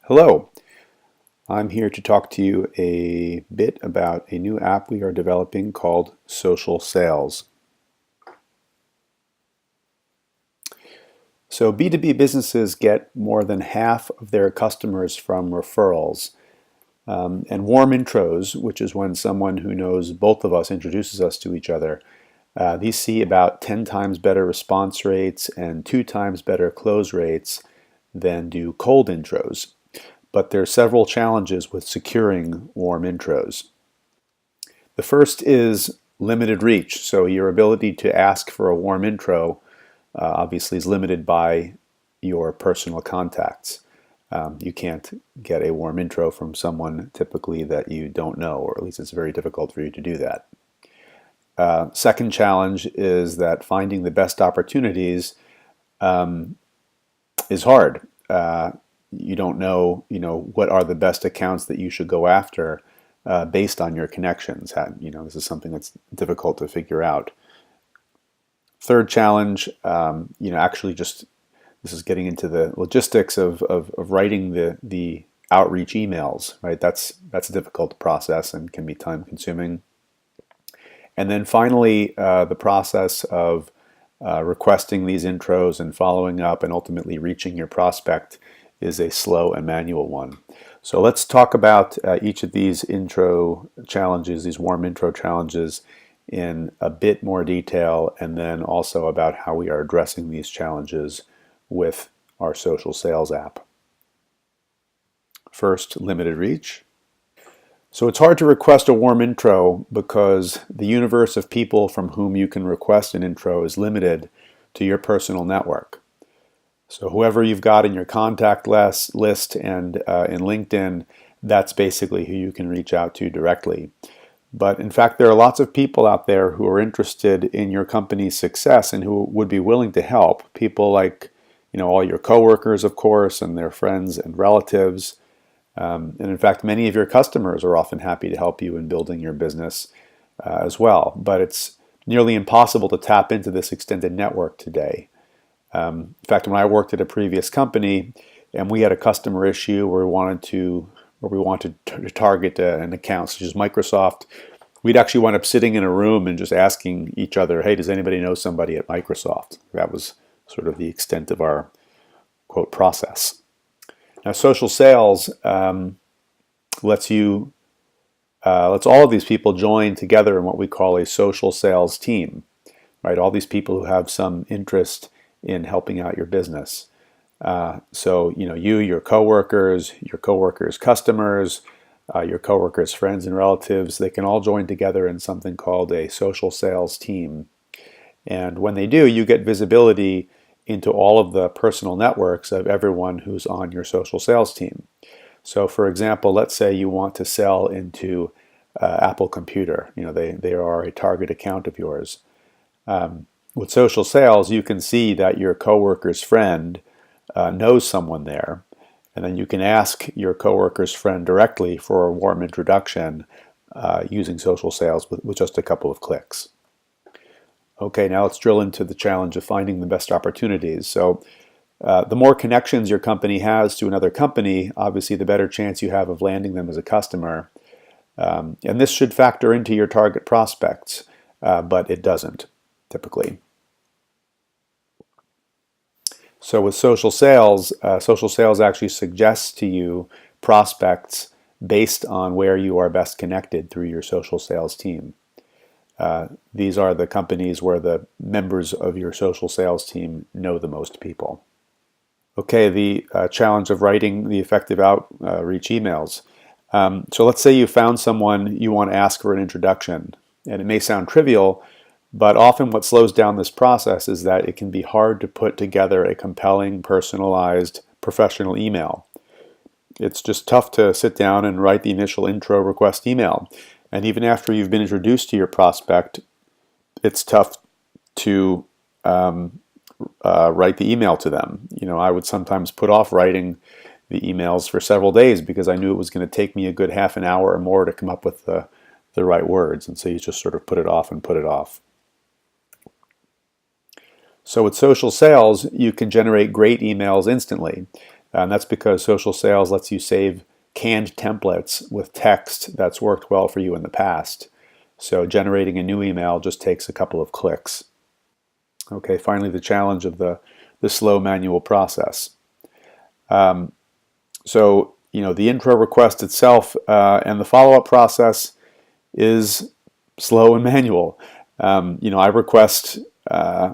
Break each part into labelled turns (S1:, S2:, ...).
S1: Hello, I'm here to talk to you a bit about a new app we are developing called Social Sales. So B2B businesses get more than half of their customers from referrals. And warm intros, which is when someone who knows both of us introduces us to each other, these see about 10 times better response rates and 2 times better close rates than do cold intros. But there are several challenges with securing warm intros. The first is limited reach. So your ability to ask for a warm intro obviously is limited by your personal contacts. You can't get a warm intro from someone typically that you don't know, or at least it's very difficult for you to do that. Second challenge is that finding the best opportunities is hard. You don't know, what are the best accounts that you should go after based on your connections. This is something that's difficult to figure out. Third challenge, actually just this is getting into the logistics of writing the outreach emails, right? That's a difficult process and can be time consuming. And then finally, the process of requesting these intros and following up and ultimately reaching your prospect is a slow and manual one. So let's talk about each of these intro challenges, these warm intro challenges, in a bit more detail, and then also about how we are addressing these challenges with our social sales app. First, limited reach. So it's hard to request a warm intro because the universe of people from whom you can request an intro is limited to your personal network. So whoever you've got in your contact list and in LinkedIn, that's basically who you can reach out to directly. But in fact, there are lots of people out there who are interested in your company's success and who would be willing to help. People like, all your coworkers, of course, and their friends and relatives. And in fact, many of your customers are often happy to help you in building your business as well. But it's nearly impossible to tap into this extended network today. In fact, when I worked at a previous company and we had a customer issue where we wanted to target an account such as Microsoft, we'd actually wind up sitting in a room and just asking each other, hey, does anybody know somebody at Microsoft? That was sort of the extent of our, quote, process. Now, social sales lets all of these people join together in what we call a social sales team, right? All these people who have some interest in helping out your business. So, your coworkers, customers, your coworkers' friends and relatives, they can all join together in something called a social sales team. And when they do, you get visibility into all of the personal networks of everyone who's on your social sales team. So, for example, let's say you want to sell into Apple Computer. They are a target account of yours. With social sales, you can see that your coworker's friend knows someone there, and then you can ask your coworker's friend directly for a warm introduction using social sales with just a couple of clicks. Okay, now let's drill into the challenge of finding the best opportunities. So the more connections your company has to another company, obviously the better chance you have of landing them as a customer. And this should factor into your target prospects, but it doesn't typically. So with social sales actually suggests to you prospects based on where you are best connected through your social sales team. These are the companies where the members of your social sales team know the most people. Okay, the challenge of writing the effective outreach emails. So let's say you found someone you want to ask for an introduction, and it may sound trivial, but often what slows down this process is that it can be hard to put together a compelling, personalized, professional email. It's just tough to sit down and write the initial intro request email. And even after you've been introduced to your prospect, it's tough to write the email to them. I would sometimes put off writing the emails for several days because I knew it was going to take me a good half an hour or more to come up with the right words. And so you just sort of put it off and put it off. So with social sales, you can generate great emails instantly. And that's because Social Sales lets you save canned templates with text that's worked well for you in the past. So generating a new email just takes a couple of clicks. Okay, finally the challenge of the slow manual process. So, the intro request itself and the follow-up process is slow and manual. I request, I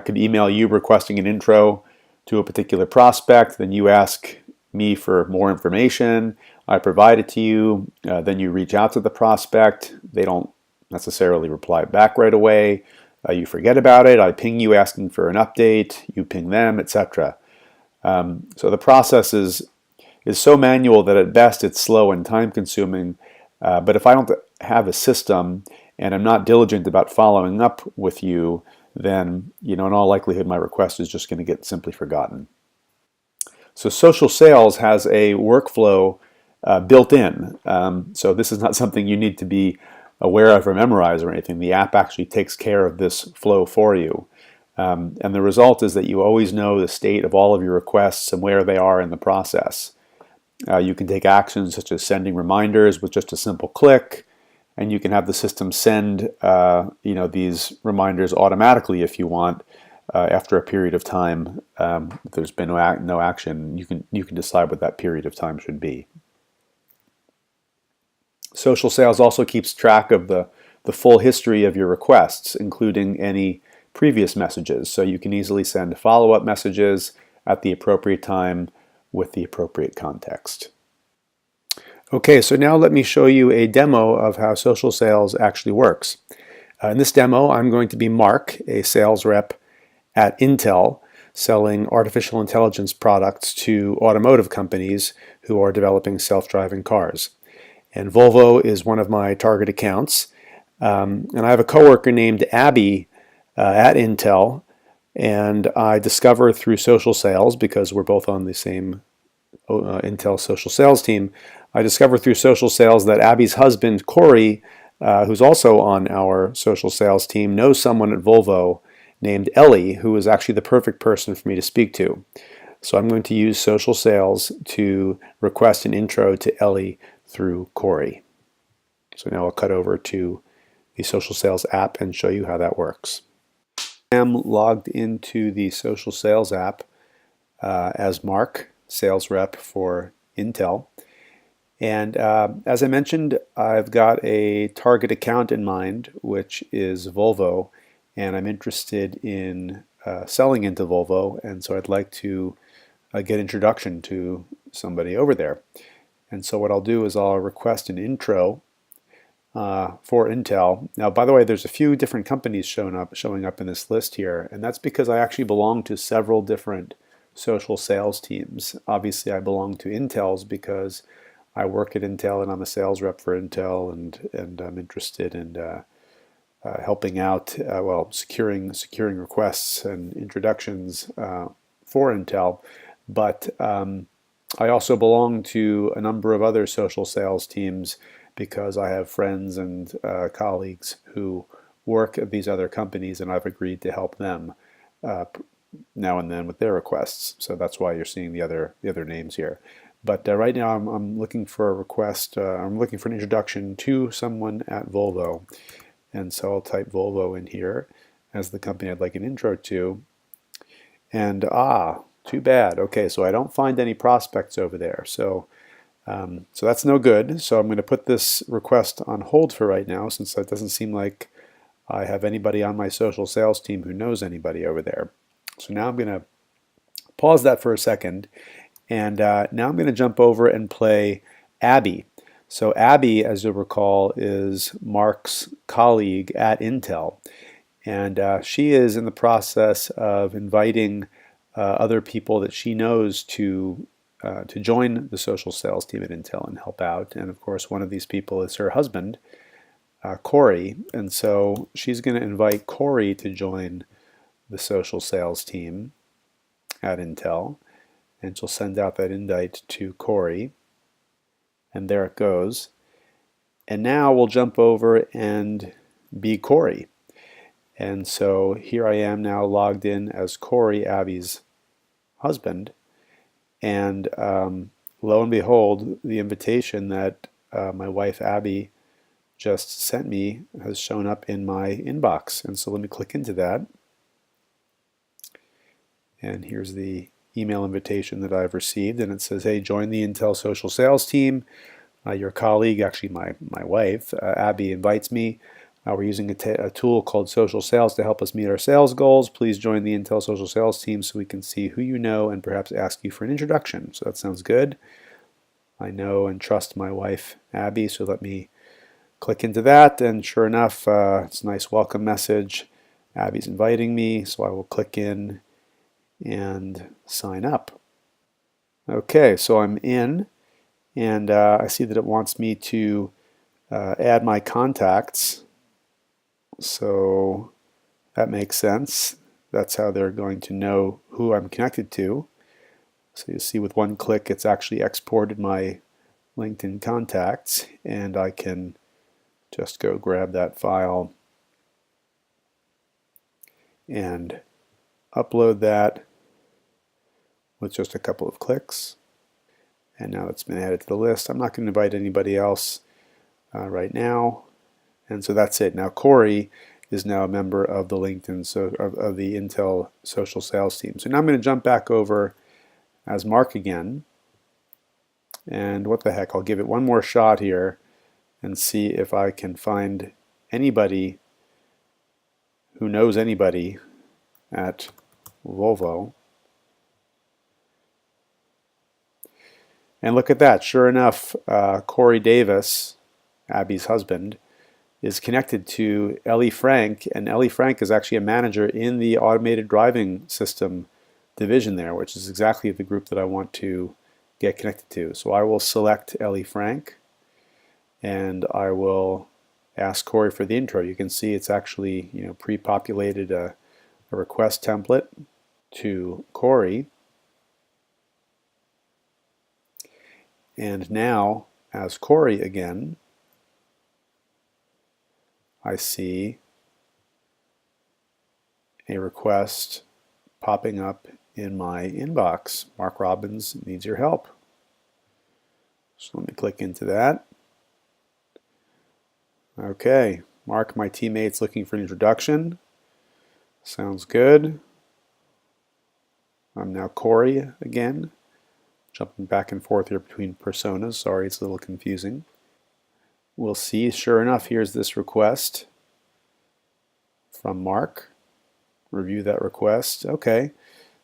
S1: could email you requesting an intro to a particular prospect, then you ask me for more information, I provide it to you, then you reach out to the prospect, they don't necessarily reply back right away, you forget about it, I ping you asking for an update, you ping them, etc. So the process is so manual that at best it's slow and time consuming, but if I don't have a system and I'm not diligent about following up with you, then in all likelihood my request is just going to get simply forgotten. So Social Sales has a workflow built in. So this is not something you need to be aware of or memorize or anything. The app actually takes care of this flow for you. And the result is that you always know the state of all of your requests and where they are in the process. You can take actions such as sending reminders with just a simple click, and you can have the system send these reminders automatically if you want. After a period of time, if there's been no action, you can decide what that period of time should be. Social Sales also keeps track of the full history of your requests, including any previous messages, so you can easily send follow-up messages at the appropriate time with the appropriate context. Okay, so now let me show you a demo of how Social Sales actually works. In this demo, I'm going to be Mark, a sales rep at Intel, selling artificial intelligence products to automotive companies who are developing self-driving cars. And Volvo is one of my target accounts. And I have a coworker named Abby at Intel, and I discover through Social Sales, because we're both on the same Intel Social Sales team, I discover through Social Sales that Abby's husband, Corey, who's also on our Social Sales team, knows someone at Volvo named Ellie, who is actually the perfect person for me to speak to. So I'm going to use Social Sales to request an intro to Ellie through Corey. So now I'll cut over to the Social Sales app and show you how that works. I am logged into the Social Sales app as Mark, sales rep for Intel. And as I mentioned, I've got a target account in mind, which is Volvo, and I'm interested in selling into Volvo, and so I'd like to get introduction to somebody over there. And so what I'll do is I'll request an intro for Intel. Now, by the way, there's a few different companies showing up in this list here, and that's because I actually belong to several different social sales teams. Obviously, I belong to Intel's because I work at Intel and I'm a sales rep for Intel, and I'm interested in helping out, securing requests and introductions for Intel. But I also belong to a number of other social sales teams because I have friends and colleagues who work at these other companies, and I've agreed to help them now and then with their requests. So that's why you're seeing the other names here. But right now I'm looking for a request. I'm looking for an introduction to someone at Volvo, and so I'll type Volvo in here as the company I'd like an intro to. And too bad. Okay, so I don't find any prospects over there. So that's no good. So I'm going to put this request on hold for right now, since it doesn't seem like I have anybody on my social sales team who knows anybody over there. So now I'm going to pause that for a second, and now I'm going to jump over and play Abby. So Abby, as you'll recall, is Mark's colleague at Intel, and she is in the process of inviting other people that she knows to join the social sales team at Intel and help out. And of course, one of these people is her husband, Corey, and so she's going to invite Corey to join the social sales team at Intel, and she'll send out that invite to Corey, and there it goes. And now we'll jump over and be Corey. And so here I am now logged in as Corey, Abby's husband, And lo and behold, the invitation that my wife Abby just sent me has shown up in my inbox. And so let me click into that. And here's the email invitation that I've received. And it says, hey, join the Intel Social Sales team. Your colleague, actually my wife, Abby, invites me. We're using a tool called Social Sales to help us meet our sales goals. Please join the Intel Social Sales team so we can see who you know and perhaps ask you for an introduction. So that sounds good. I know and trust my wife, Abby, so let me click into that. And sure enough, it's a nice welcome message. Abby's inviting me, so I will click in and sign up. Okay, so I'm in. And I see that it wants me to add my contacts. So that makes sense. That's how they're going to know who I'm connected to. So you see with one click it's actually exported my LinkedIn contacts, and I can just go grab that file and upload that with just a couple of clicks. And now it's been added to the list. I'm not going to invite anybody else right now. And so that's it. Now Corey is now a member of the LinkedIn, of the Intel Social Sales team. So now I'm going to jump back over as Mark again. And what the heck, I'll give it one more shot here and see if I can find anybody who knows anybody at Volvo. And look at that. Sure enough, Corey Davis, Abby's husband, is connected to Ellie Frank, and Ellie Frank is actually a manager in the automated driving system division there, which is exactly the group that I want to get connected to. So I will select Ellie Frank, and I will ask Corey for the intro. You can see it's actually pre-populated a request template to Corey. And now, as Corey again, I see a request popping up in my inbox. Mark Robbins needs your help. So let me click into that. Okay, Mark, my teammate's looking for an introduction. Sounds good. I'm now Corey again, jumping back and forth here between personas. Sorry, it's a little confusing. We'll see, sure enough, here's this request from Mark. Review that request. Okay,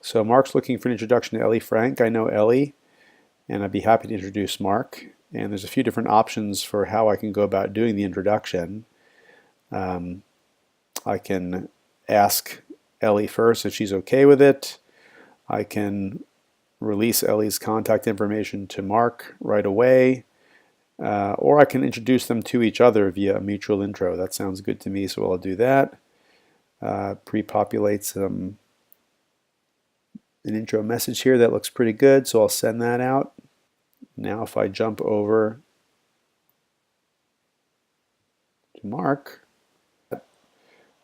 S1: so Mark's looking for an introduction to Ellie Frank. I know Ellie, and I'd be happy to introduce Mark. And there's a few different options for how I can go about doing the introduction. I can ask Ellie first if she's okay with it. I can release Ellie's contact information to Mark right away. Or I can introduce them to each other via a mutual intro. That sounds good to me, so I'll do that. Pre-populate an intro message here that looks pretty good, so I'll send that out. Now if I jump over to Mark,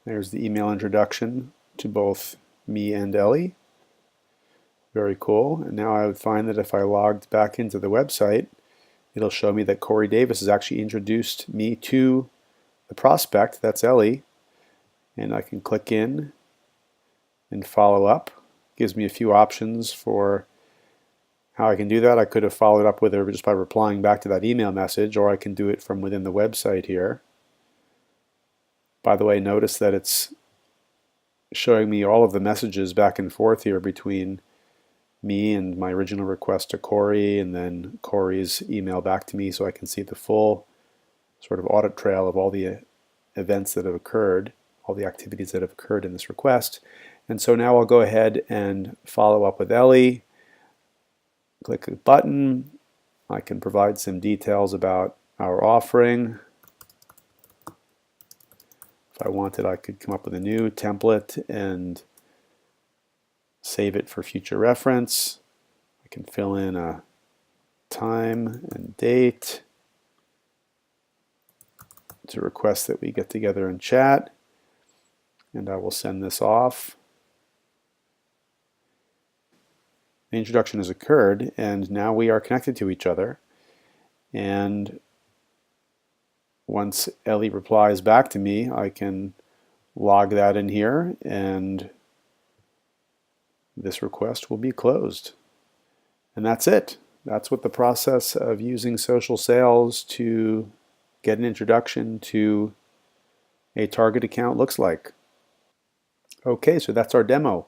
S1: there's the email introduction to both me and Ellie. Very cool. And now I would find that if I logged back into the website, it'll show me that Corey Davis has actually introduced me to the prospect, that's Ellie, and I can click in and follow up. Gives me a few options for how I can do that. I could have followed up with her just by replying back to that email message, or I can do it from within the website here. By the way, notice that it's showing me all of the messages back and forth here between me and my original request to Corey, and then Corey's email back to me, so I can see the full sort of audit trail of all the events that have occurred, all the activities that have occurred in this request. And so now I'll go ahead and follow up with Ellie. Click a button. I can provide some details about our offering. If I wanted, I could come up with a new template and save it for future reference. I can fill in a time and date to request that we get together and chat, and I will send this off. The introduction has occurred, and now we are connected to each other. And once Ellie replies back to me, I can log that in here, and this request will be closed. And that's it. That's what the process of using social sales to get an introduction to a target account looks like. Okay, so that's our demo.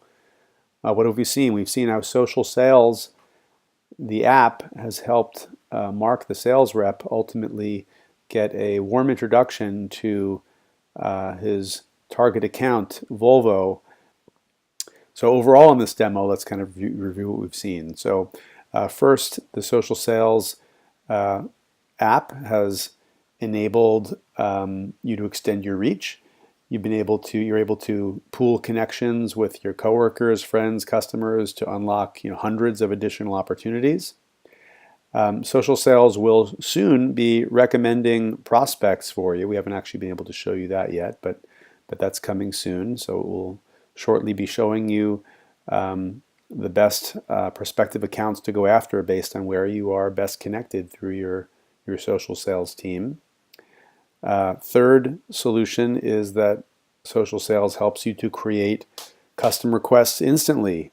S1: What have we seen? We've seen how social sales, the app, has helped Mark, the sales rep, ultimately get a warm introduction to his target account, Volvo. So overall in this demo, let's kind of review what we've seen. So first, the social sales app has enabled you to extend your reach. You're able to pool connections with your coworkers, friends, customers to unlock hundreds of additional opportunities. Social sales will soon be recommending prospects for you. We haven't actually been able to show you that yet, but that's coming soon. So it will shortly be showing you the best prospective accounts to go after based on where you are best connected through your social sales team. Third solution is that social sales helps you to create custom requests instantly,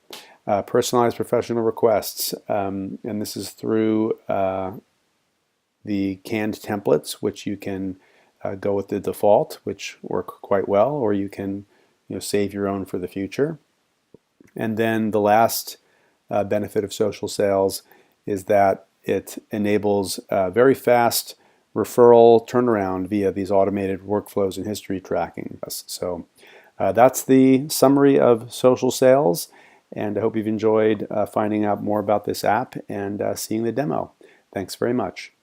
S1: personalized professional requests, and this is through the canned templates, which you can go with the default, which work quite well, or you can save your own for the future. And then the last benefit of social sales is that it enables very fast referral turnaround via these automated workflows and history tracking. So that's the summary of social sales, and I hope you've enjoyed finding out more about this app and seeing the demo. Thanks very much.